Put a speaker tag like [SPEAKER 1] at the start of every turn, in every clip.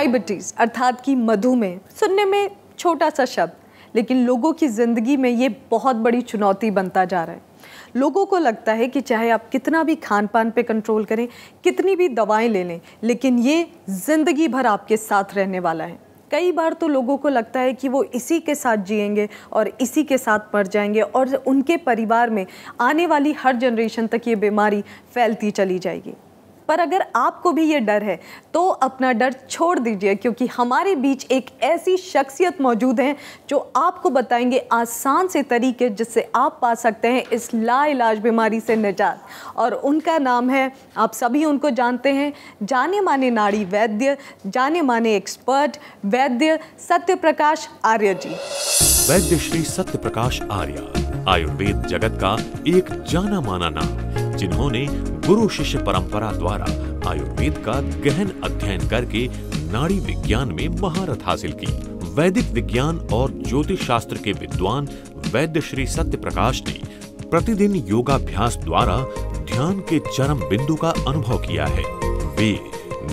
[SPEAKER 1] Diabetes अर्थात कि मधुमेह सुनने में छोटा सा शब्द, लेकिन लोगों की ज़िंदगी में ये बहुत बड़ी चुनौती बनता जा रहा है। लोगों को लगता है कि चाहे आप कितना भी खान पान पे कंट्रोल करें, कितनी भी दवाएं ले लें, लेकिन ये ज़िंदगी भर आपके साथ रहने वाला है। कई बार तो लोगों को लगता है कि वो इसी के साथ जिएंगे और इसी के साथ मर जाएंगे और उनके परिवार में आने वाली हर जनरेशन तक ये बीमारी फैलती चली जाएगी। पर अगर आपको भी ये डर है तो अपना डर छोड़ दीजिए, क्योंकि हमारे बीच एक ऐसी शख्सियत मौजूद है जो आपको बताएंगे आसान से तरीके जिससे आप पा सकते हैं इस लाइलाज बीमारी से निजात। और उनका नाम है, आप सभी उनको जानते हैं, जाने माने नाड़ी वैद्य, जाने माने एक्सपर्ट वैद्य सत्य प्रकाश आर्य जी।
[SPEAKER 2] वैद्य श्री सत्य प्रकाश आर्य आयुर्वेद जगत का एक जाना माना नाम, जिन्होंने गुरु शिष्य परंपरा द्वारा आयुर्वेद का गहन अध्ययन करके नाड़ी विज्ञान में महारत हासिल की। वैदिक विज्ञान और ज्योतिष शास्त्र के विद्वान वैद्य श्री सत्य प्रकाश ने प्रतिदिन योगाभ्यास द्वारा ध्यान के चरम बिंदु का अनुभव किया है। वे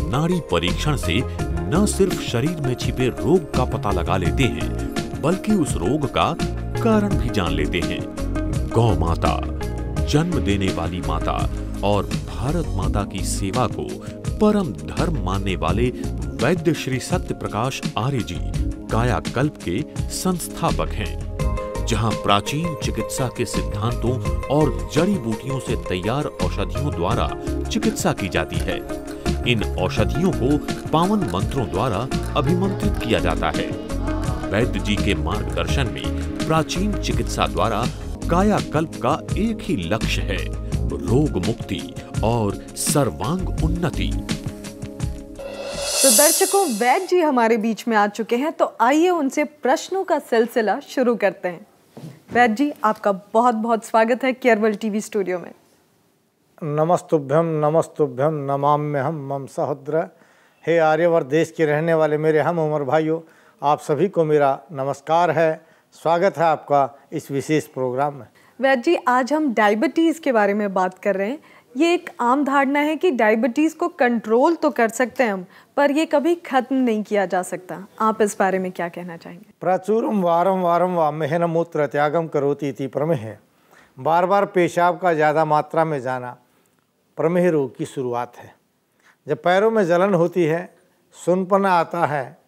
[SPEAKER 2] नाड़ी परीक्षण से न सिर्फ शरीर में छिपे रोग का पता लगा लेते हैं, बल्कि उस रोग का कारण भी जान लेते हैं। गौ माता, जन्म देने वाली माता और भारत माता की सेवा को परम धर्म मानने वाले वैद्य श्री सत्य प्रकाश आर्य जी कायाकल्प के संस्थापक हैं, जहां प्राचीन चिकित्सा के सिद्धांतों और जड़ी बूटियों से तैयार औषधियों द्वारा चिकित्सा की जाती है। इन औषधियों को पावन मंत्रों द्वारा अभिमंत्रित किया जाता है। वैद्य जी के मार्गदर्शन में प्राचीन चिकित्सा द्वारा कायाकल्प का एक ही लक्ष्य है, रोग मुक्ति और सर्वांग उन्नति।
[SPEAKER 1] तो दर्शकों, वैद्य जी हमारे बीच में आ चुके हैं, तो आइए उनसे प्रश्नों का सिलसिला शुरू करते हैं। वैद्य जी, आपका बहुत बहुत स्वागत है केयरवेल टीवी स्टूडियो में।
[SPEAKER 3] नमस्तुभ्यम नमस्तुभ्यम नमाम्यहम मम सहोदर। हे आर्यवर्त देश के रहने वाले मेरे हम उम्र भाइयों, आप सभी को मेरा नमस्कार है, स्वागत है आपका इस विशेष प्रोग्राम में।
[SPEAKER 1] वैद्य जी, आज हम डायबिटीज़ के बारे में बात कर रहे हैं। ये एक आम धारणा है कि डायबिटीज़ को कंट्रोल तो कर सकते हैं हम, पर ये कभी खत्म नहीं किया जा सकता। आप इस बारे में क्या कहना चाहेंगे?
[SPEAKER 3] प्रचुरम वारम वारम वामेहन मूत्र त्यागम करोति इति प्रमेह। बार बार पेशाब का ज़्यादा मात्रा में जाना प्रमेह रोग की शुरुआत है। जब पैरों में जलन होती है, सुनपना आता है,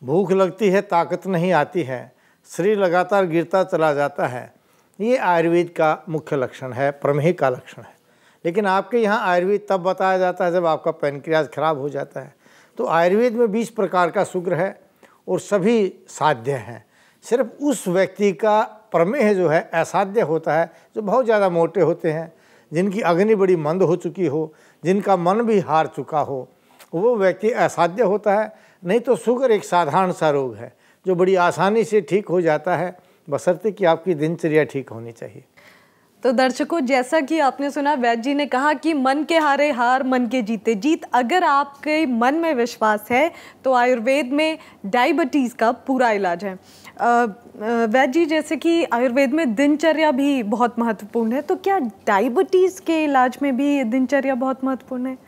[SPEAKER 3] भूख लगती है, ताकत नहीं आती है, शरीर लगातार गिरता चला जाता है, ये आयुर्वेद का मुख्य लक्षण है, प्रमेह का लक्षण है। लेकिन आपके यहाँ आयुर्वेद तब बताया जाता है जब आपका पैनक्रियाज खराब हो जाता है। तो आयुर्वेद में 20 प्रकार का शुक्र है और सभी साध्य हैं। सिर्फ उस व्यक्ति का प्रमेह जो है असाध्य होता है जो बहुत ज़्यादा मोटे होते हैं, जिनकी अग्नि बड़ी मंद हो चुकी हो, जिनका मन भी हार चुका हो, वो व्यक्ति असाध्य होता है। नहीं तो शुगर एक साधारण सा रोग है जो बड़ी आसानी से ठीक हो जाता है, बशर्ते कि आपकी दिनचर्या ठीक होनी चाहिए।
[SPEAKER 1] तो दर्शकों, जैसा कि आपने सुना, वैद्य जी ने कहा कि मन के हारे हार, मन के जीते जीत। अगर आपके मन में विश्वास है तो आयुर्वेद में डायबिटीज़ का पूरा इलाज है। वैद्य जी, जैसे कि आयुर्वेद में दिनचर्या भी बहुत महत्वपूर्ण है, तो क्या डायबिटीज़ के इलाज में भी दिनचर्या बहुत महत्वपूर्ण है?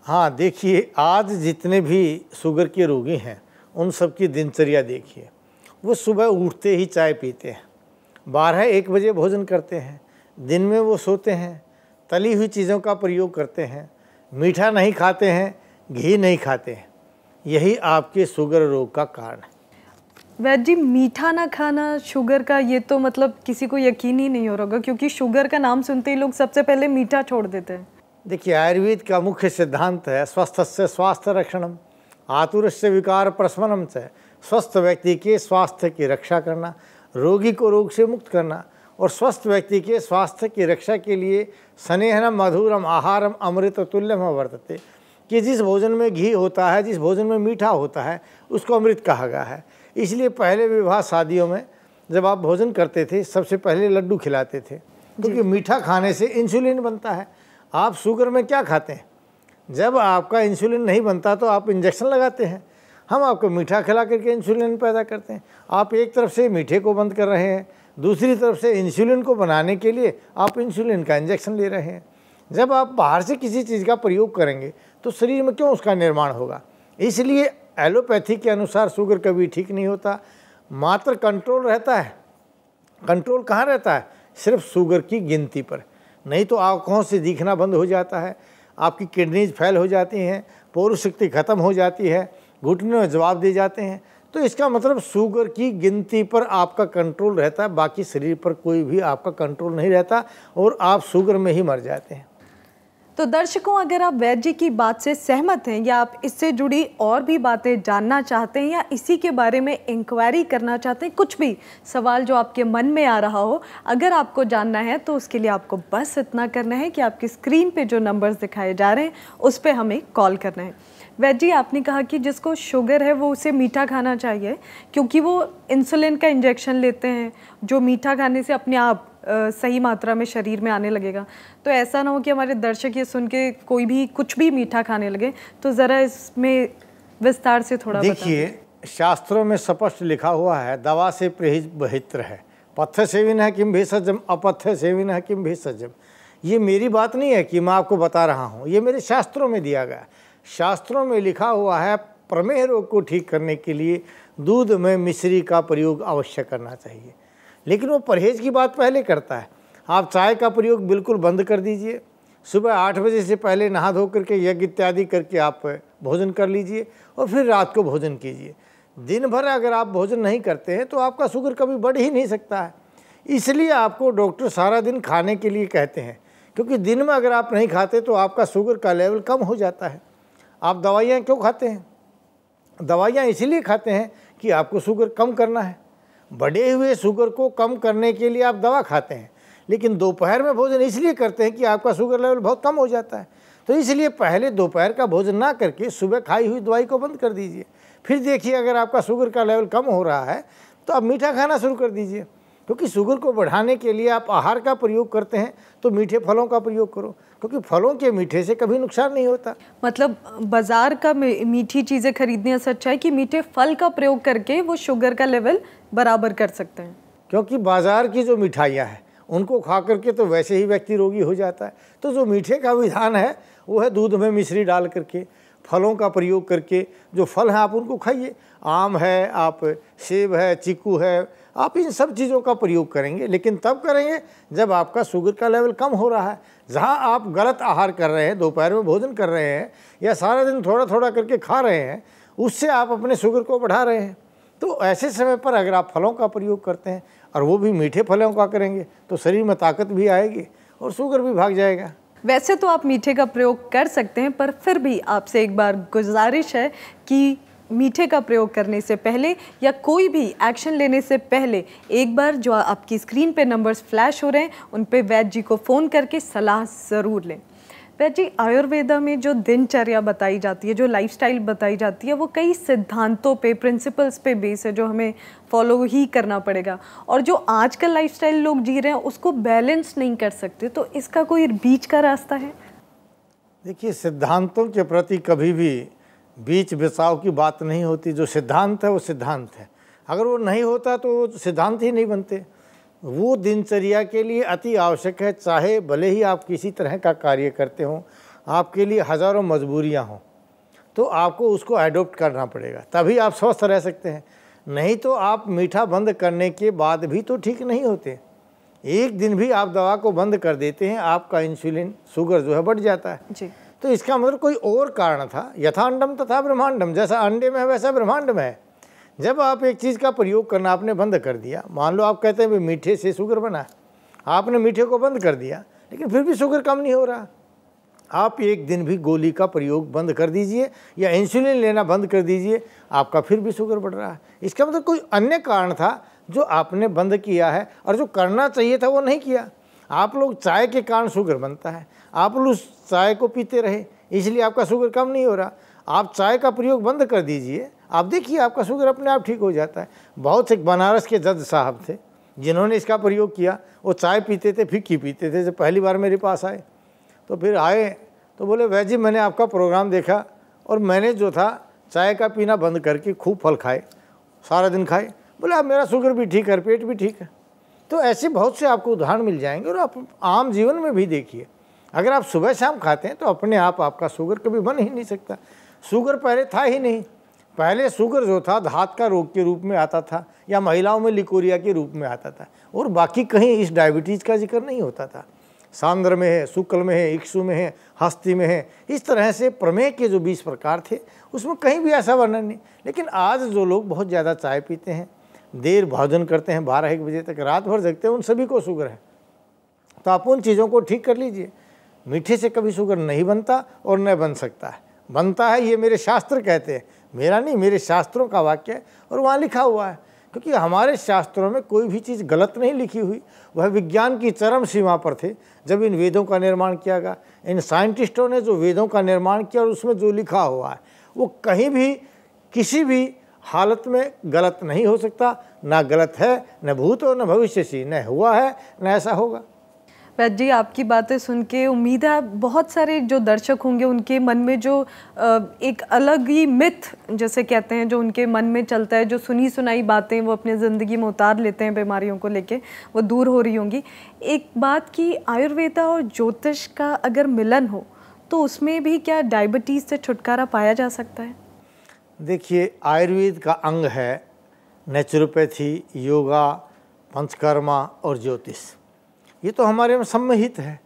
[SPEAKER 3] हाँ, देखिए, आज जितने भी शुगर के रोगी हैं उन सब की दिनचर्या देखिए। वो सुबह उठते ही चाय पीते हैं, 12-1 बजे भोजन करते हैं, दिन में वो सोते हैं, तली हुई चीज़ों का प्रयोग करते हैं, मीठा नहीं खाते हैं, घी नहीं खाते हैं। यही आपके शुगर रोग का कारण है।
[SPEAKER 1] वैद्य जी, मीठा ना खाना शुगर का, ये तो मतलब किसी को यकीन ही नहीं हो रहा होगा, क्योंकि शुगर का नाम सुनते ही लोग सबसे पहले मीठा छोड़ देते हैं।
[SPEAKER 3] देखिए, आयुर्वेद का मुख्य सिद्धांत है स्वस्थस्य स्वास्थ्य रक्षणम, आतुरस्य विकार प्रशमनम से। स्वस्थ व्यक्ति के स्वास्थ्य की रक्षा करना, रोगी को रोग से मुक्त करना। और स्वस्थ व्यक्ति के स्वास्थ्य की रक्षा के लिए स्नेहनम मधुरम आहारम अमृत तुल्यम वर्तते, कि जिस भोजन में घी होता है, जिस भोजन में मीठा होता है, उसको अमृत कहा गया है। इसलिए पहले विवाह शादियों में जब आप भोजन करते थे, सबसे पहले लड्डू खिलाते थे, क्योंकि मीठा खाने से इंसुलिन बनता है। आप शुगर में क्या खाते हैं? जब आपका इंसुलिन नहीं बनता तो आप इंजेक्शन लगाते हैं। हम आपको मीठा खिला करके इंसुलिन पैदा करते हैं। आप एक तरफ से मीठे को बंद कर रहे हैं, दूसरी तरफ से इंसुलिन को बनाने के लिए आप इंसुलिन का इंजेक्शन ले रहे हैं। जब आप बाहर से किसी चीज़ का प्रयोग करेंगे तो शरीर में क्यों उसका निर्माण होगा? इसलिए एलोपैथी के अनुसार शुगर कभी ठीक नहीं होता, मात्र कंट्रोल रहता है। कंट्रोल कहाँ रहता है? सिर्फ शुगर की गिनती पर। नहीं तो आँखों से दिखना बंद हो जाता है, आपकी किडनीज फेल हो जाती हैं, पौरुष शक्ति खत्म हो जाती है, घुटनों में जवाब दे जाते हैं। तो इसका मतलब शुगर की गिनती पर आपका कंट्रोल रहता है, बाकी शरीर पर कोई भी आपका कंट्रोल नहीं रहता और आप शुगर में ही मर जाते हैं।
[SPEAKER 1] तो दर्शकों, अगर आप वैद्य जी की बात से सहमत हैं या आप इससे जुड़ी और भी बातें जानना चाहते हैं या इसी के बारे में इंक्वायरी करना चाहते हैं, कुछ भी सवाल जो आपके मन में आ रहा हो, अगर आपको जानना है तो उसके लिए आपको बस इतना करना है कि आपकी स्क्रीन पे जो नंबर्स दिखाए जा रहे हैं उस पर हमें कॉल करना है। वैद्य जी, आपने कहा कि जिसको शुगर है वो उसे मीठा खाना चाहिए क्योंकि वो इंसुलिन का इंजेक्शन लेते हैं जो मीठा खाने से अपने आप सही मात्रा में शरीर में आने लगेगा। तो ऐसा ना हो कि हमारे दर्शक ये सुन के कोई भी कुछ भी मीठा खाने लगे। तो ज़रा इसमें विस्तार से थोड़ा
[SPEAKER 3] देखिए, शास्त्रों में स्पष्ट लिखा हुआ है, दवा से परहेज बहित्र है, पथ्य सेविनः किम भेषजम अपथ्य सेविनः किम भेषजम। ये मेरी बात नहीं है कि मैं आपको बता रहा हूँ, ये मेरे शास्त्रों में दिया गया। शास्त्रों में लिखा हुआ है प्रमेह रोग को ठीक करने के लिए दूध में मिश्री का प्रयोग अवश्य करना चाहिए। लेकिन वो परहेज की बात पहले करता है। आप चाय का प्रयोग बिल्कुल बंद कर दीजिए, सुबह 8 बजे से पहले नहा धो करके यज्ञ इत्यादि करके आप भोजन कर लीजिए और फिर रात को भोजन कीजिए। दिन भर अगर आप भोजन नहीं करते हैं तो आपका शुगर कभी बढ़ ही नहीं सकता है। इसलिए आपको डॉक्टर सारा दिन खाने के लिए कहते हैं, क्योंकि दिन में अगर आप नहीं खाते तो आपका शुगर का लेवल कम हो जाता है। आप दवाइयाँ क्यों खाते हैं? दवाइयाँ इसीलिए खाते हैं कि आपको शुगर कम करना है। बढ़े हुए शुगर को कम करने के लिए आप दवा खाते हैं, लेकिन दोपहर में भोजन इसलिए करते हैं कि आपका शुगर लेवल बहुत कम हो जाता है। तो इसलिए पहले दोपहर का भोजन ना करके सुबह खाई हुई दवाई को बंद कर दीजिए। फिर देखिए, अगर आपका शुगर का लेवल कम हो रहा है तो आप मीठा खाना शुरू कर दीजिए, क्योंकि शुगर को बढ़ाने के लिए आप आहार का प्रयोग करते हैं तो मीठे फलों का प्रयोग करो, क्योंकि फलों के मीठे से कभी नुकसान नहीं होता।
[SPEAKER 1] मतलब बाजार का मीठी चीज़ें खरीदने से अच्छा है कि मीठे फल का प्रयोग करके वो शुगर का लेवल बराबर कर सकते हैं।
[SPEAKER 3] क्योंकि बाजार की जो मिठाइयाँ हैं उनको खा करके तो वैसे ही व्यक्ति रोगी हो जाता है। तो जो मीठे का विधान है वो है दूध में मिश्री डाल करके, फलों का प्रयोग करके। जो फल हैं आप उनको खाइए, आम है, आप सेब है, चीकू है, आप इन सब चीज़ों का प्रयोग करेंगे, लेकिन तब करेंगे जब आपका शुगर का लेवल कम हो रहा है। जहाँ आप गलत आहार कर रहे हैं, दोपहर में भोजन कर रहे हैं या सारा दिन थोड़ा थोड़ा करके खा रहे हैं, उससे आप अपने शुगर को बढ़ा रहे हैं। तो ऐसे समय पर अगर आप फलों का प्रयोग करते हैं और वो भी मीठे फलों का करेंगे तो शरीर में ताकत भी आएगी और शुगर भी भाग जाएगा।
[SPEAKER 1] वैसे तो आप मीठे का प्रयोग कर सकते हैं, पर फिर भी आपसे एक बार गुजारिश है कि मीठे का प्रयोग करने से पहले या कोई भी एक्शन लेने से पहले एक बार जो आपकी स्क्रीन पे नंबर्स फ्लैश हो रहे हैं उन पे वैद्य जी को फ़ोन करके सलाह ज़रूर लें। वैद्य जी, आयुर्वेदा में जो दिनचर्या बताई जाती है, जो लाइफस्टाइल बताई जाती है, वो कई सिद्धांतों पे, प्रिंसिपल्स पे बेस है जो हमें फॉलो ही करना पड़ेगा, और जो आजकल लाइफस्टाइल लोग जी रहे हैं उसको बैलेंस नहीं कर सकते। तो इसका कोई बीच का रास्ता है?
[SPEAKER 3] देखिए, सिद्धांतों के प्रति कभी भी बीच बचाव की बात नहीं होती। जो सिद्धांत है वो सिद्धांत है, अगर वो नहीं होता तो सिद्धांत ही नहीं बनते। वो दिनचर्या के लिए अति आवश्यक है, चाहे भले ही आप किसी तरह का कार्य करते हों, आपके लिए हज़ारों मजबूरियां हों, तो आपको उसको अडॉप्ट करना पड़ेगा, तभी आप स्वस्थ रह सकते हैं। नहीं तो आप मीठा बंद करने के बाद भी तो ठीक नहीं होते। एक दिन भी आप दवा को बंद कर देते हैं, आपका इंसुलिन शुगर जो है बढ़ जाता है
[SPEAKER 1] जी।
[SPEAKER 3] तो इसका मतलब कोई और कारण था। यथा अंडम तथा ब्रह्मांडम, जैसा अंडे में है वैसा ब्रह्मांड में है। जब आप एक चीज़ का प्रयोग करना आपने बंद कर दिया, मान लो आप कहते हैं भाई मीठे से शुगर बना, आपने मीठे को बंद कर दिया लेकिन फिर भी शुगर कम नहीं हो रहा, आप एक दिन भी गोली का प्रयोग बंद कर दीजिए या इंसुलिन लेना बंद कर दीजिए, आपका फिर भी शुगर बढ़ रहा है। इसका मतलब कोई अन्य कारण था जो आपने बंद किया है और जो करना चाहिए था वो नहीं किया। आप लोग चाय के कारण शुगर बनता है, आप लोग चाय को पीते रहे इसलिए आपका शुगर कम नहीं हो रहा। आप चाय का प्रयोग बंद कर दीजिए, आप देखिए आपका शुगर अपने आप ठीक हो जाता है। बहुत से बनारस के जज साहब थे जिन्होंने इसका प्रयोग किया, वो चाय पीते थे, फिक्की पीते थे। जब पहली बार मेरे पास आए तो फिर आए तो बोले वैद्य जी मैंने आपका प्रोग्राम देखा और मैंने जो था चाय का पीना बंद करके खूब फल खाए, सारा दिन खाए। बोले अब मेरा शुगर भी ठीक है, पेट भी ठीक है। तो ऐसे बहुत से आपको उदाहरण मिल जाएंगे और आप आम जीवन में भी देखिए, अगर आप सुबह शाम खाते हैं तो अपने आप आपका शुगर कभी बन ही नहीं सकता। शुगर पहले था ही नहीं, पहले शुगर जो था धात का रोग के रूप में आता था या महिलाओं में लिकोरिया के रूप में आता था, और बाकी कहीं इस डायबिटीज़ का जिक्र नहीं होता था। सांद्र में है, शुक्ल में है, इक्षु में है, हस्ती में है, इस तरह से प्रमेह के जो 20 प्रकार थे उसमें कहीं भी ऐसा वर्णन नहीं। लेकिन आज जो लोग बहुत ज़्यादा चाय पीते हैं, देर भोजन करते हैं, 12-1 बजे तक रात भर जगते हैं, उन सभी को शुगर है। तो आप उन चीज़ों को ठीक कर लीजिए। मीठे से कभी शुगर नहीं बनता और न बन सकता है। बनता है ये मेरे शास्त्र कहते हैं, मेरा नहीं, मेरे शास्त्रों का वाक्य है और वहाँ लिखा हुआ है। क्योंकि हमारे शास्त्रों में कोई भी चीज़ गलत नहीं लिखी हुई, वह विज्ञान की चरम सीमा पर थे जब इन वेदों का निर्माण किया गया। इन साइंटिस्टों ने जो वेदों का निर्माण किया और उसमें जो लिखा हुआ है वो कहीं भी किसी भी हालत में गलत नहीं हो सकता। ना गलत है, न भूत और न भविष्य, न हुआ है न ऐसा होगा।
[SPEAKER 1] वैद्य जी, आपकी बातें सुन के उम्मीद है बहुत सारे जो दर्शक होंगे उनके मन में जो एक अलग ही मिथ जैसे कहते हैं जो उनके मन में चलता है, जो सुनी सुनाई बातें वो अपने ज़िंदगी में उतार लेते हैं बीमारियों को लेके, वो दूर हो रही होंगी। एक बात कि आयुर्वेदा और ज्योतिष का अगर मिलन हो तो उसमें भी क्या डायबिटीज़ से छुटकारा पाया जा सकता है?
[SPEAKER 3] देखिए, आयुर्वेद का अंग है नेचुरोपैथी, योगा, पंचकर्मा और ज्योतिष। ये तो हमारे में सम्मिलित है।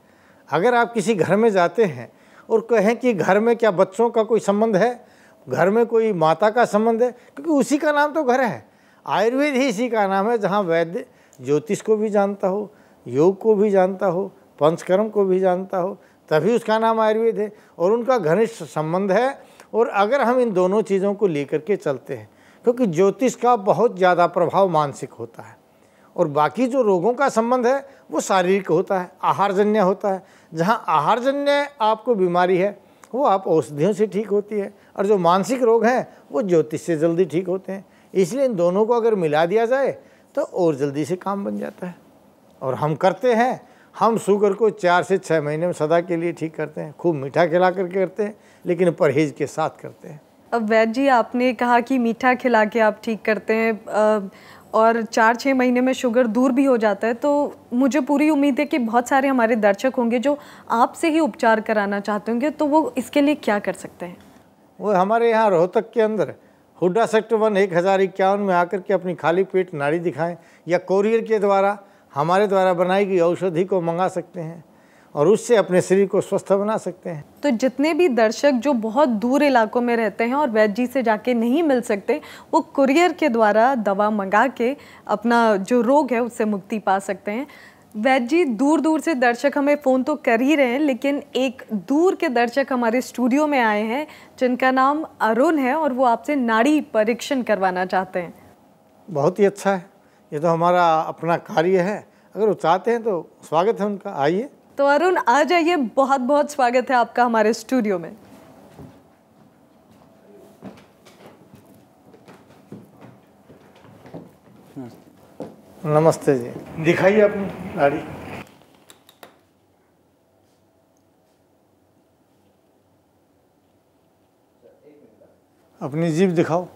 [SPEAKER 3] अगर आप किसी घर में जाते हैं और कहें कि घर में क्या बच्चों का कोई संबंध है, घर में कोई माता का संबंध है, क्योंकि उसी का नाम तो घर है। आयुर्वेद ही इसी का नाम है जहाँ वैद्य ज्योतिष को भी जानता हो, योग को भी जानता हो, पंचकर्म को भी जानता हो, तभी उसका नाम आयुर्वेद है और उनका घनिष्ठ संबंध है। और अगर हम इन दोनों चीज़ों को लेकर के चलते हैं, क्योंकि ज्योतिष का बहुत ज़्यादा प्रभाव मानसिक होता है और बाकी जो रोगों का संबंध है वो शारीरिक होता है, आहारजन्य होता है। जहाँ आहारजन्य आपको बीमारी है वो आप औषधियों से ठीक होती है, और जो मानसिक रोग हैं वो ज्योतिष से जल्दी ठीक होते हैं। इसलिए इन दोनों को अगर मिला दिया जाए तो और जल्दी से काम बन जाता है, और हम करते हैं। हम शुगर को 4 से 6 महीने में सदा के लिए ठीक करते हैं। खूब मीठा खिला करके करते हैं, लेकिन परहेज के साथ करते हैं।
[SPEAKER 1] अब वैद्य जी, आपने कहा कि मीठा खिला के आप ठीक करते हैं और 4-6 महीने में शुगर दूर भी हो जाता है, तो मुझे पूरी उम्मीद है कि बहुत सारे हमारे दर्शक होंगे जो आपसे ही उपचार कराना चाहते होंगे, तो वो इसके लिए क्या कर सकते हैं?
[SPEAKER 3] वो हमारे यहाँ रोहतक के अंदर हुड्डा सेक्टर 1 1051 में आकर के अपनी खाली पेट नाड़ी दिखाएं, या कोरियर के द्वारा हमारे द्वारा बनाई गई औषधि को मंगा सकते हैं और उससे अपने शरीर को स्वस्थ बना सकते हैं।
[SPEAKER 1] तो जितने भी दर्शक जो बहुत दूर इलाकों में रहते हैं और वैद्य जी से जाके नहीं मिल सकते, वो कुरियर के द्वारा दवा मंगा के अपना जो रोग है उससे मुक्ति पा सकते हैं। वैद्य जी, दूर दूर से दर्शक हमें फ़ोन तो कर ही रहे हैं, लेकिन एक दूर के दर्शक हमारे स्टूडियो में आए हैं जिनका नाम अरुण है और वो आपसे नाड़ी परीक्षण करवाना चाहते हैं।
[SPEAKER 3] बहुत ही अच्छा है, ये तो हमारा अपना कार्य है। अगर वो चाहते हैं तो स्वागत है उनका, आइए।
[SPEAKER 1] तो अरुण, आ जाइए, बहुत बहुत स्वागत है आपका हमारे स्टूडियो में।
[SPEAKER 3] नमस्ते जी, दिखाइए अपनी नाड़ी। अपनी जीभ दिखाओ।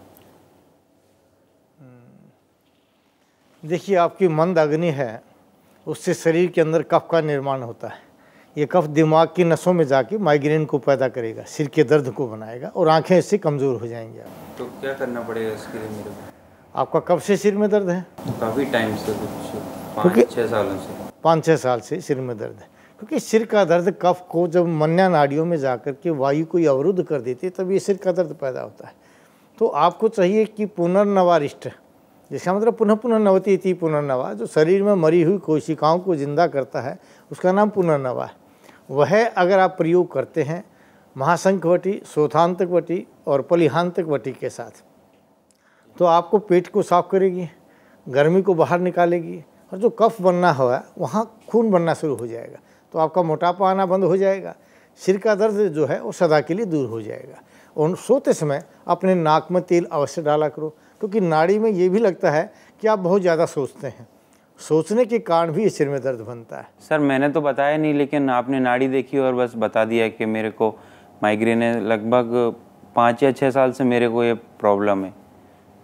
[SPEAKER 3] देखिए, आपकी मंद अग्नि है, उससे शरीर के अंदर कफ का निर्माण होता है। ये कफ दिमाग की नसों में जाके माइग्रेन को पैदा करेगा, सिर के दर्द को बनाएगा और आंखें इससे कमज़ोर हो जाएंगी। आप
[SPEAKER 4] तो क्या करना पड़ेगा इसके लिए? मेरे को
[SPEAKER 3] आपका कब से सिर में दर्द है?
[SPEAKER 4] काफ़ी टाइम से, कुछ 5-6 सालों से।
[SPEAKER 3] 5-6 साल से सिर में दर्द है, क्योंकि सिर का दर्द कफ को जब मन्या नाड़ियों में जाकर के वायु को अवरुद्ध कर देती है तब ये सिर का दर्द पैदा होता है। तो आपको चाहिए कि पुनर्नवारिष्ट, जिसका मतलब पुनः पुनः नवति इति पुनर्नवा, जो शरीर में मरी हुई कोशिकाओं को जिंदा करता है उसका नाम पुनर्नवा है। वह अगर आप प्रयोग करते हैं महाशंखवटी, शोथांतकवटी और पलिहांतकवटी के साथ, तो आपको पेट को साफ करेगी, गर्मी को बाहर निकालेगी, और जो कफ बनना हुआ वहाँ खून बनना शुरू हो जाएगा, तो आपका मोटापा आना बंद हो जाएगा। सिर का दर्द जो है वो सदा के लिए दूर हो जाएगा। और सोते समय अपने नाक में तेल अवश्य डाला करो, क्योंकि नाड़ी में ये भी लगता है कि आप बहुत ज़्यादा सोचते हैं, सोचने के कारण भी सिर में दर्द बनता है।
[SPEAKER 4] सर, मैंने तो बताया नहीं, लेकिन आपने नाड़ी देखी और बस बता दिया कि मेरे को माइग्रेन है। लगभग 5 या 6 साल से मेरे को ये प्रॉब्लम है,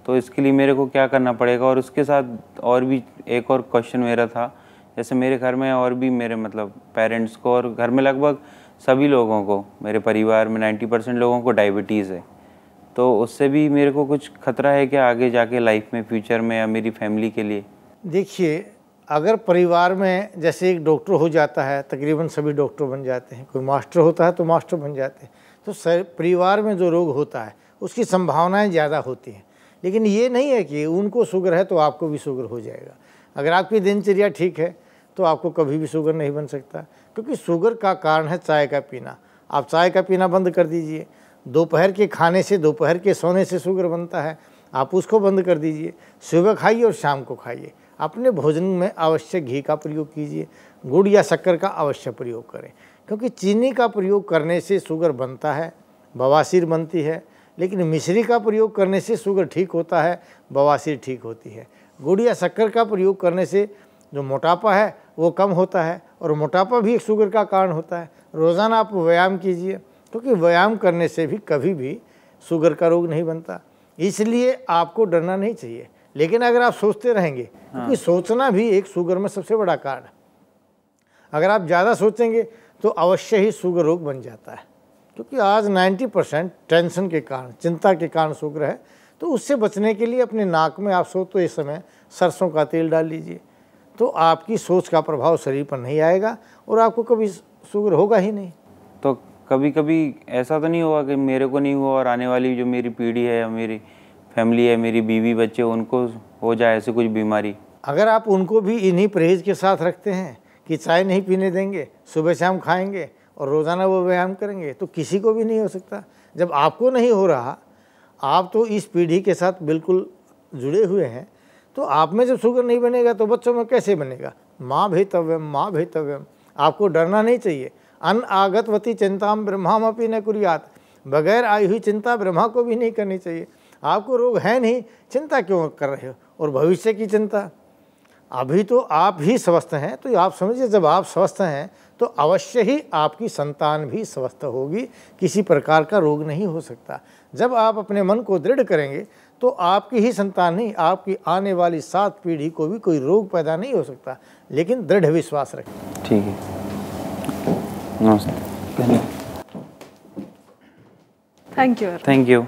[SPEAKER 4] तो इसके लिए मेरे को क्या करना पड़ेगा? और उसके साथ और भी एक और क्वेश्चन मेरा था, जैसे मेरे घर में और भी मेरे मतलब पेरेंट्स को और घर में लगभग सभी लोगों को, मेरे परिवार में 90% लोगों को डायबिटीज़ है। तो उससे भी मेरे को कुछ खतरा है क्या आगे जाके लाइफ में, फ्यूचर में, या मेरी फैमिली के लिए?
[SPEAKER 3] देखिए, अगर परिवार में जैसे एक डॉक्टर हो जाता है, तकरीबन सभी डॉक्टर बन जाते हैं, कोई मास्टर होता है तो मास्टर बन जाते हैं, तो परिवार में जो रोग होता है उसकी संभावनाएं ज़्यादा होती हैं। लेकिन ये नहीं है कि उनको शुगर है तो आपको भी शुगर हो जाएगा। अगर आपकी दिनचर्या ठीक है तो आपको कभी भी शुगर नहीं बन सकता, क्योंकि शुगर का कारण है चाय का पीना। आप चाय का पीना बंद कर दीजिए। दोपहर के खाने से, दोपहर के सोने से शुगर बनता है, आप उसको बंद कर दीजिए। सुबह खाइए और शाम को खाइए। अपने भोजन में अवश्य घी का प्रयोग कीजिए, गुड़ या शक्कर का अवश्य प्रयोग करें, क्योंकि चीनी का प्रयोग करने से शुगर बनता है, बवासीर बनती है। लेकिन मिश्री का प्रयोग करने से शुगर ठीक होता है, बवासीर ठीक होती है। गुड़ या शक्कर का प्रयोग करने से जो मोटापा है वो कम होता है, और मोटापा भी एक शुगर का कारण होता है। रोज़ाना आप व्यायाम कीजिए, क्योंकि व्यायाम करने से भी कभी भी शुगर का रोग नहीं बनता। इसलिए आपको डरना नहीं चाहिए। लेकिन अगर आप सोचते रहेंगे, क्योंकि सोचना भी एक शुगर में सबसे बड़ा कारण है, अगर आप ज़्यादा सोचेंगे तो अवश्य ही शुगर रोग बन जाता है। क्योंकि आज 90% टेंशन के कारण, चिंता के कारण शुगर है। तो उससे बचने के लिए अपने नाक में आप सोते इस समय सरसों का तेल डाल लीजिए, तो आपकी सोच का प्रभाव शरीर पर नहीं आएगा और आपको कभी शुगर होगा ही नहीं।
[SPEAKER 4] तो कभी कभी ऐसा तो नहीं होगा कि मेरे को नहीं हुआ और आने वाली जो मेरी पीढ़ी है या मेरी फैमिली है, मेरी बीवी बच्चे, उनको हो जाए ऐसे कुछ बीमारी?
[SPEAKER 3] अगर आप उनको भी इन्हीं परहेज के साथ रखते हैं कि चाय नहीं पीने देंगे, सुबह शाम खाएंगे और रोज़ाना वो व्यायाम करेंगे, तो किसी को भी नहीं हो सकता। जब आपको नहीं हो रहा, आप तो इस पीढ़ी के साथ बिल्कुल जुड़े हुए हैं, तो आप में जब शुगर नहीं बनेगा तो बच्चों में कैसे बनेगा? माँ भेतव्यम, माँ भेतव्यम। आपको डरना नहीं चाहिए। अन आगतवती चिंताम ब्रह्माम अपी न कुर्यात। बगैर आई हुई चिंता ब्रह्मा को भी नहीं करनी चाहिए। आपको रोग है नहीं, चिंता क्यों कर रहे हो? और भविष्य की चिंता, अभी तो आप ही स्वस्थ हैं, तो आप समझिए जब आप स्वस्थ हैं तो अवश्य ही आपकी संतान भी स्वस्थ होगी। किसी प्रकार का रोग नहीं हो सकता। जब आप अपने मन को दृढ़ करेंगे तो आपकी ही संतान नहीं, आपकी आने वाली 7 पीढ़ी को भी कोई रोग पैदा नहीं हो सकता। लेकिन दृढ़ विश्वास रखें।
[SPEAKER 4] ठीक है, नमस्ते।
[SPEAKER 1] Thank you.
[SPEAKER 4] Thank you.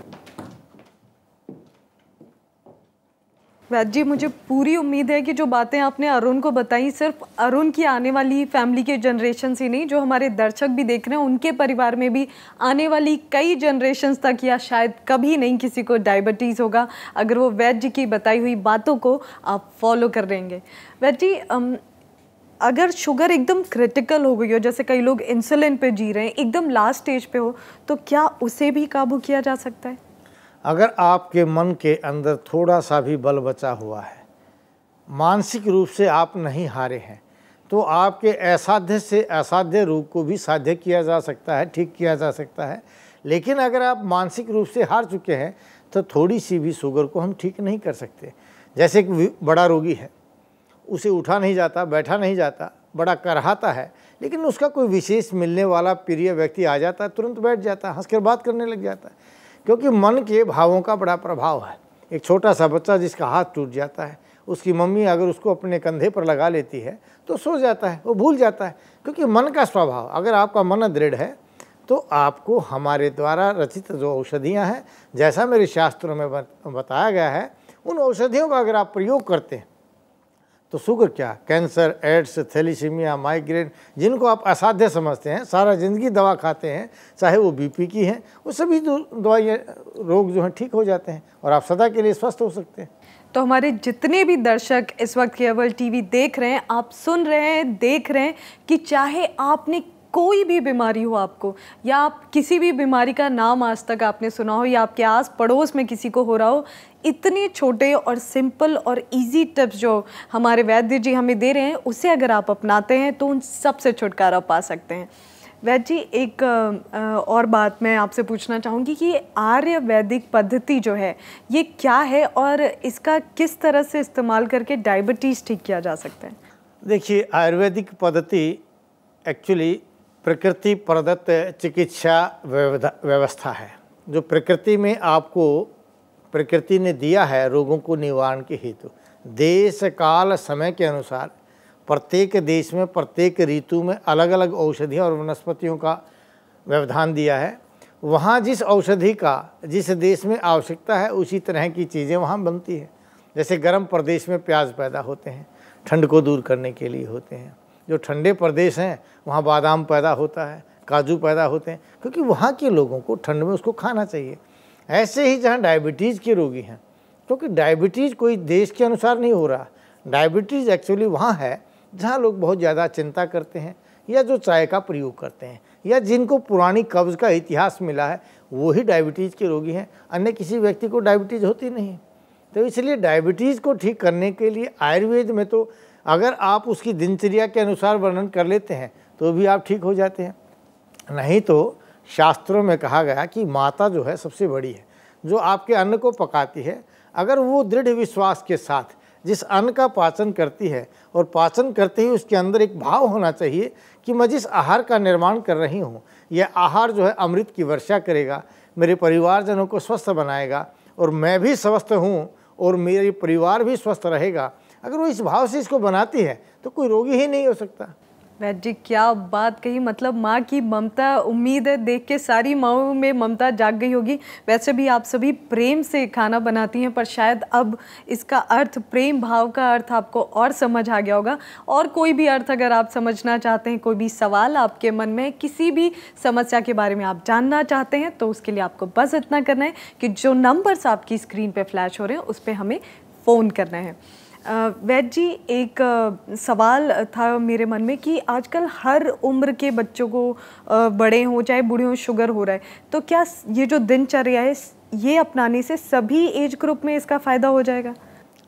[SPEAKER 1] वैद्य जी, मुझे पूरी उम्मीद है कि जो बातें आपने अरुण को बताई, सिर्फ अरुण की आने वाली फैमिली के जनरेशन ही नहीं, जो हमारे दर्शक भी देख रहे हैं उनके परिवार में भी आने वाली कई जनरेशन्स तक या शायद कभी नहीं किसी को डायबिटीज़ होगा, अगर वो वैद्य जी की बताई हुई बातों को आप फॉलो कर लेंगे। वैद्य जी, अगर शुगर एकदम क्रिटिकल हो गई हो, जैसे कई लोग इंसुलिन पे जी रहे हैं, एकदम लास्ट स्टेज पे हो, तो क्या उसे भी काबू किया जा सकता है?
[SPEAKER 3] अगर आपके मन के अंदर थोड़ा सा भी बल बचा हुआ है, मानसिक रूप से आप नहीं हारे हैं, तो आपके असाध्य से असाध्य रोग को भी साध्य किया जा सकता है, ठीक किया जा सकता है। लेकिन अगर आप मानसिक रूप से हार चुके हैं तो थोड़ी सी भी शुगर को हम ठीक नहीं कर सकते। जैसे एक बड़ा रोगी है, उसे उठा नहीं जाता, बैठा नहीं जाता, बड़ा करहाता है, लेकिन उसका कोई विशेष मिलने वाला प्रिय व्यक्ति आ जाता है, तुरंत बैठ जाता है, हंसकर बात करने लग जाता है, क्योंकि मन के भावों का बड़ा प्रभाव है। एक छोटा सा बच्चा जिसका हाथ टूट जाता है, उसकी मम्मी अगर उसको अपने कंधे पर लगा लेती है तो सो जाता है, वो भूल जाता है, क्योंकि मन का स्वभाव। अगर आपका मन दृढ़ है तो आपको हमारे द्वारा रचित जो औषधियाँ हैं, जैसा मेरे शास्त्रों में बताया गया है, उन औषधियों का अगर आप प्रयोग करते हैं तो शुगर क्या, कैंसर, एड्स, थैलीसीमिया, माइग्रेन, जिनको आप असाध्य समझते हैं, सारा ज़िंदगी दवा खाते हैं, चाहे वो बीपी की हैं, वो सभी दवाइयाँ, रोग जो हैं ठीक हो जाते हैं और आप सदा के लिए स्वस्थ हो सकते हैं।
[SPEAKER 1] तो हमारे जितने भी दर्शक इस वक्त केवल टीवी देख रहे हैं, आप सुन रहे हैं, देख रहे हैं कि चाहे आपने कोई भी बीमारी हो आपको, या आप किसी भी बीमारी का नाम आज तक आपने सुना हो, या आपके आस पड़ोस में किसी को हो रहा हो, इतने छोटे और सिंपल और इजी टिप्स जो हमारे वैद्य जी हमें दे रहे हैं, उसे अगर आप अपनाते हैं तो उन सब से छुटकारा पा सकते हैं। वैद्य जी, एक और बात मैं आपसे पूछना चाहूँगी कि आयुर्वेदिक पद्धति जो है ये क्या है और इसका किस तरह से इस्तेमाल करके डायबिटीज़ ठीक किया जा सकता है?
[SPEAKER 3] देखिए, आयुर्वेदिक पद्धति एक्चुअली प्रकृति प्रदत्त चिकित्सा व्यवस्था है, जो प्रकृति में आपको प्रकृति ने दिया है रोगों को निवारण के हेतु। देश काल समय के अनुसार प्रत्येक देश में प्रत्येक ऋतु में अलग अलग औषधियाँ और वनस्पतियों का व्यवधान दिया है। वहाँ जिस औषधि का जिस देश में आवश्यकता है उसी तरह की चीज़ें वहाँ बनती है। जैसे गर्म प्रदेश में प्याज पैदा होते हैं, ठंड को दूर करने के लिए होते हैं। जो ठंडे प्रदेश हैं वहाँ बादाम पैदा होता है, काजू पैदा होते हैं, क्योंकि वहाँ के लोगों को ठंड में उसको खाना चाहिए। ऐसे ही जहाँ डायबिटीज़ के रोगी हैं, क्योंकि डायबिटीज़ कोई देश के अनुसार नहीं हो रहा, डायबिटीज़ एक्चुअली वहाँ है जहाँ लोग बहुत ज़्यादा चिंता करते हैं या जो चाय का प्रयोग करते हैं या जिनको पुरानी कब्ज़ का इतिहास मिला है, वही डायबिटीज़ के रोगी हैं। अन्य किसी व्यक्ति को डायबिटीज़ होती नहीं। तो इसलिए डायबिटीज़ को ठीक करने के लिए आयुर्वेद में तो अगर आप उसकी दिनचर्या के अनुसार वर्णन कर लेते हैं तो भी आप ठीक हो जाते हैं। नहीं तो शास्त्रों में कहा गया कि माता जो है सबसे बड़ी है, जो आपके अन्न को पकाती है। अगर वो दृढ़ विश्वास के साथ जिस अन्न का पाचन करती है और पाचन करते ही उसके अंदर एक भाव होना चाहिए कि मैं जिस आहार का निर्माण कर रही हूँ, यह आहार जो है अमृत की वर्षा करेगा, मेरे परिवारजनों को स्वस्थ बनाएगा और मैं भी स्वस्थ हूँ और मेरे परिवार भी स्वस्थ रहेगा। अगर वो इस भाव से इसको बनाती है तो कोई रोगी ही नहीं हो सकता।
[SPEAKER 1] वैद्य जी क्या बात कही, मतलब माँ की ममता, उम्मीद है देख के सारी माँओं में ममता जाग गई होगी। वैसे भी आप सभी प्रेम से खाना बनाती हैं, पर शायद अब इसका अर्थ, प्रेम भाव का अर्थ आपको और समझ आ गया होगा। और कोई भी अर्थ अगर आप समझना चाहते हैं, कोई भी सवाल आपके मन में, किसी भी समस्या के बारे में आप जानना चाहते हैं, तो उसके लिए आपको बस इतना करना है कि जो नंबर्स आपकी स्क्रीन पर फ्लैश हो रहे हैं उस पर हमें फ़ोन करना है। वैद्य जी, एक सवाल था मेरे मन में कि आजकल हर उम्र के बच्चों को, बड़े हों चाहे बूढ़े हों, शुगर हो रहा है, तो क्या ये जो दिनचर्या है ये अपनाने से सभी एज ग्रुप में इसका फ़ायदा हो जाएगा?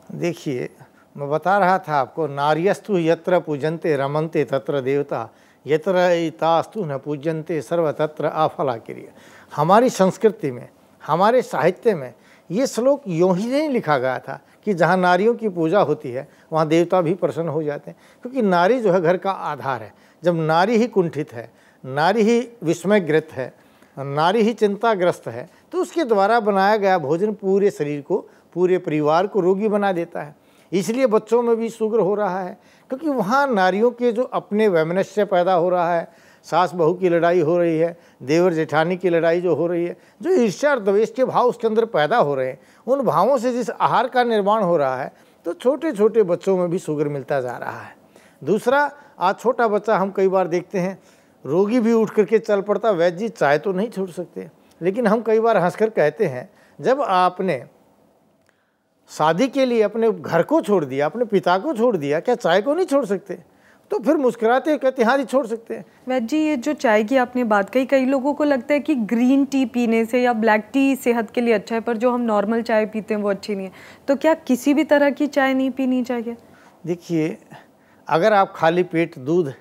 [SPEAKER 1] देखिए,
[SPEAKER 3] मैं बता रहा था आपको, नार्यस्तु यत्र पूजन्ते रमन्ते तत्र देवता, यत्र इतास्तु न पूजन्ते सर्व तत्र आफला क्रिया। हमारी संस्कृति में, हमारे साहित्य में ये श्लोक यूँ ही नहीं लिखा गया था कि जहाँ नारियों की पूजा होती है वहाँ देवता भी प्रसन्न हो जाते हैं, क्योंकि नारी जो है घर का आधार है। जब नारी ही कुंठित है, नारी ही विस्मयग्रस्त है, नारी ही चिंताग्रस्त है, तो उसके द्वारा बनाया गया भोजन पूरे शरीर को, पूरे परिवार को रोगी बना देता है। इसलिए बच्चों में भी शुगर हो रहा है, क्योंकि वहाँ नारियों के जो अपने वैमनस्य पैदा हो रहा है, सास बहू की लड़ाई हो रही है, देवर जेठानी की लड़ाई जो हो रही है, जो ईर्ष्या और द्वेष के भाव उसके अंदर पैदा हो रहे हैं, उन भावों से जिस आहार का निर्माण हो रहा है, तो छोटे छोटे बच्चों में भी शुगर मिलता जा रहा है। दूसरा, आज छोटा बच्चा हम कई बार देखते हैं रोगी भी उठ करके चल पड़ता, वैद्य जी चाय तो नहीं छोड़ सकते, लेकिन हम कई बार हंसकर कहते हैं जब आपने शादी के लिए अपने घर को छोड़ दिया, अपने पिता को छोड़ दिया, क्या चाय को नहीं छोड़ सकते? तो फिर मुस्कुराते कहते हाँ जी छोड़ सकते हैं।
[SPEAKER 1] वैद्य जी, ये जो चाय की आपने बात कही, कई लोगों को लगता है कि ग्रीन टी पीने से या ब्लैक टी सेहत के लिए अच्छा है, पर जो हम नॉर्मल चाय पीते हैं वो अच्छी नहीं है, तो क्या किसी भी तरह की चाय नहीं पीनी चाहिए?
[SPEAKER 3] देखिए, अगर आप खाली पेट दूध,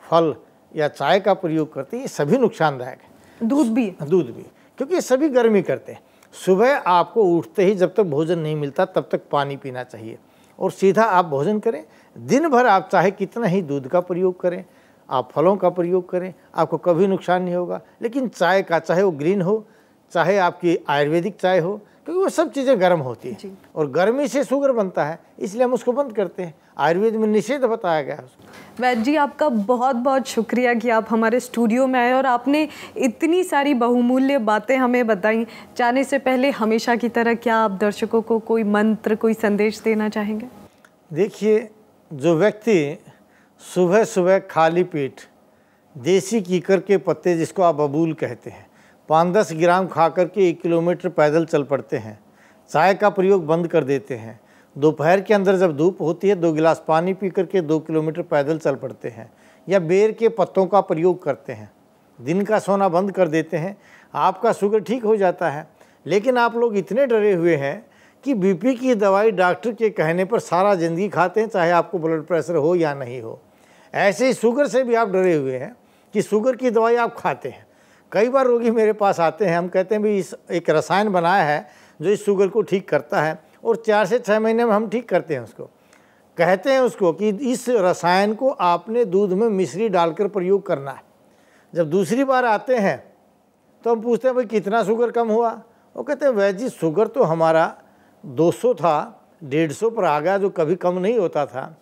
[SPEAKER 3] फल या चाय का प्रयोग करते हैं, ये सभी नुकसानदायक है। दूध भी, क्योंकि ये सभी गर्मी करते हैं। सुबह आपको उठते ही जब तक भोजन नहीं मिलता तब तक पानी पीना चाहिए और सीधा आप भोजन करें। दिन भर आप चाहे कितना ही दूध का प्रयोग करें, आप फलों का प्रयोग करें, आपको कभी नुकसान नहीं होगा। लेकिन चाय का, चाहे वो ग्रीन हो, चाहे आपकी आयुर्वेदिक चाय हो, क्योंकि वो सब चीज़ें गर्म होती हैं और गर्मी से शुगर बनता है, इसलिए हम उसको बंद करते हैं। आयुर्वेद में निषेध बताया गया है उसको।
[SPEAKER 1] वैद्य जी, आपका बहुत बहुत शुक्रिया कि आप हमारे स्टूडियो में आए और आपने इतनी सारी बहुमूल्य बातें हमें बताई। जाने से पहले हमेशा की तरह क्या आप दर्शकों को कोई मंत्र, कोई संदेश देना चाहेंगे?
[SPEAKER 3] देखिए, जो व्यक्ति सुबह सुबह खाली पेट देसी कीकर के पत्ते, जिसको आप बबूल कहते हैं, 5-10 ग्राम खा करके 1 किलोमीटर पैदल चल पड़ते हैं, चाय का प्रयोग बंद कर देते हैं, दोपहर के अंदर जब धूप होती है 2 गिलास पानी पी करके 2 किलोमीटर पैदल चल पड़ते हैं, या बेर के पत्तों का प्रयोग करते हैं, दिन का सोना बंद कर देते हैं, आपका शुगर ठीक हो जाता है। लेकिन आप लोग इतने डरे हुए हैं कि बीपी की दवाई डॉक्टर के कहने पर सारा ज़िंदगी खाते हैं, चाहे आपको ब्लड प्रेशर हो या नहीं हो। ऐसे ही शुगर से भी आप डरे हुए हैं कि शुगर की दवाई आप खाते हैं। कई बार रोगी मेरे पास आते हैं, हम कहते हैं भी इस एक रसायन बनाया है जो इस शुगर को ठीक करता है, और 4 से 6 महीने में हम ठीक करते हैं उसको। कहते हैं उसको कि इस रसायन को आपने दूध में मिश्री डालकर प्रयोग करना है। जब दूसरी बार आते हैं तो हम पूछते हैं भाई कितना शुगर कम हुआ? वो कहते हैं वैद्य जी शुगर तो हमारा 200 था, 150 पर आ गया, जो कभी कम नहीं होता था।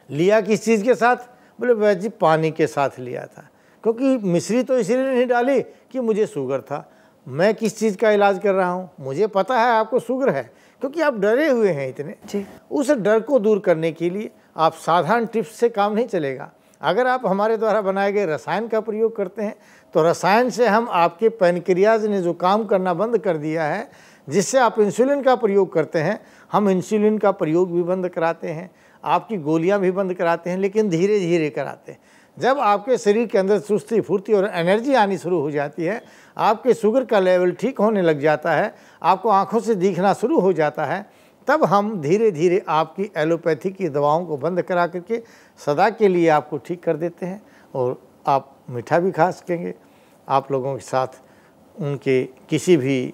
[SPEAKER 3] लिया किस चीज़ के साथ? बोले वैद्य जी पानी के साथ लिया था, क्योंकि मिश्री तो इसलिए नहीं डाली कि मुझे शुगर था। मैं किस चीज़ का इलाज कर रहा हूँ, मुझे पता है आपको शुगर है, क्योंकि आप डरे हुए हैं इतने
[SPEAKER 1] जी।
[SPEAKER 3] उस डर को दूर करने के लिए आप साधारण टिप्स से काम नहीं चलेगा। अगर आप हमारे द्वारा बनाए गए रसायन का प्रयोग करते हैं तो रसायन से हम आपके पैनक्रियाज ने जो काम करना बंद कर दिया है, जिससे आप इंसुलिन का प्रयोग करते हैं, हम इंसुलिन का प्रयोग भी बंद कराते हैं, आपकी गोलियां भी बंद कराते हैं, लेकिन धीरे धीरे कराते हैं। जब आपके शरीर के अंदर सुस्ती फुर्ती और एनर्जी आनी शुरू हो जाती है, आपके शुगर का लेवल ठीक होने लग जाता है, आपको आंखों से दिखना शुरू हो जाता है, तब हम धीरे धीरे आपकी एलोपैथी की दवाओं को बंद करा करके सदा के लिए आपको ठीक कर देते हैं और आप मीठा भी खा सकेंगे। आप लोगों के साथ उनके किसी भी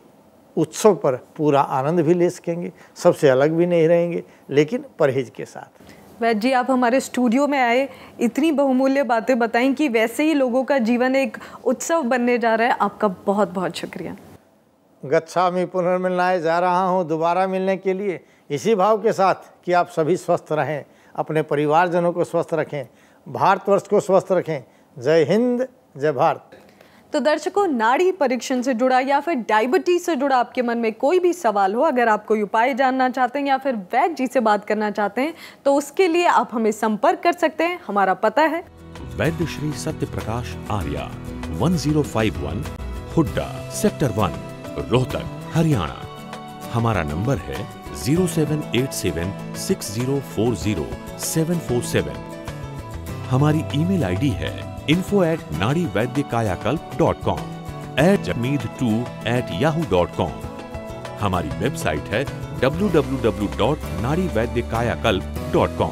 [SPEAKER 3] उत्सव पर पूरा आनंद भी ले सकेंगे, सबसे अलग भी नहीं रहेंगे, लेकिन परहेज के साथ।
[SPEAKER 1] वैद्य जी, आप हमारे स्टूडियो में आए, इतनी बहुमूल्य बातें बताई कि वैसे ही लोगों का जीवन एक उत्सव बनने जा रहा है। आपका बहुत बहुत शुक्रिया।
[SPEAKER 3] गच्छामि पुनर्मिलनाय, जा रहा हूँ दोबारा मिलने के लिए, इसी भाव के साथ कि आप सभी स्वस्थ रहें, अपने परिवारजनों को स्वस्थ रखें, भारतवर्ष को स्वस्थ रखें। जय हिंद, जय भारत।
[SPEAKER 1] तो दर्शकों, नाड़ी परीक्षण से जुड़ा या फिर डायबिटीज से जुड़ा आपके मन में कोई भी सवाल हो, अगर आप कोई उपाय जानना चाहते हैं या फिर वैद्य जी से बात करना चाहते हैं, तो उसके लिए आप हमें संपर्क कर सकते हैं। हमारा पता है
[SPEAKER 2] वैद्य श्री सत्य प्रकाश आर्या, 1051 हुड्डा, सेक्टर 1, रोहतक, हरियाणा। हमारा नंबर है 078760404747। हमारी ईमेल आईडी है info@nadivaidyakalp.com, @jamid2@yahoo.com। हमारी वेबसाइट है www.nadivaidyakalp.com।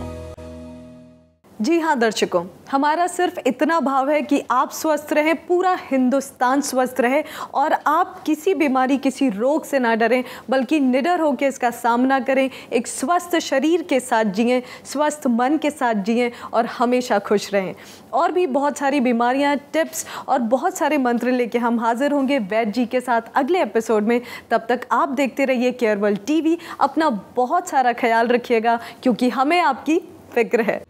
[SPEAKER 1] जी हाँ दर्शकों, हमारा सिर्फ इतना भाव है कि आप स्वस्थ रहें, पूरा हिंदुस्तान स्वस्थ रहे और आप किसी बीमारी, किसी रोग से ना डरें, बल्कि निडर होकर इसका सामना करें। एक स्वस्थ शरीर के साथ जिएं, स्वस्थ मन के साथ जिएं और हमेशा खुश रहें। और भी बहुत सारी बीमारियां, टिप्स और बहुत सारे मंत्र लेके हम हाजिर होंगे वैद्य जी के साथ अगले एपिसोड में। तब तक आप देखते रहिए केयर वर्ल्ड टीवी। अपना बहुत सारा ख्याल रखिएगा, क्योंकि हमें आपकी फिक्र है।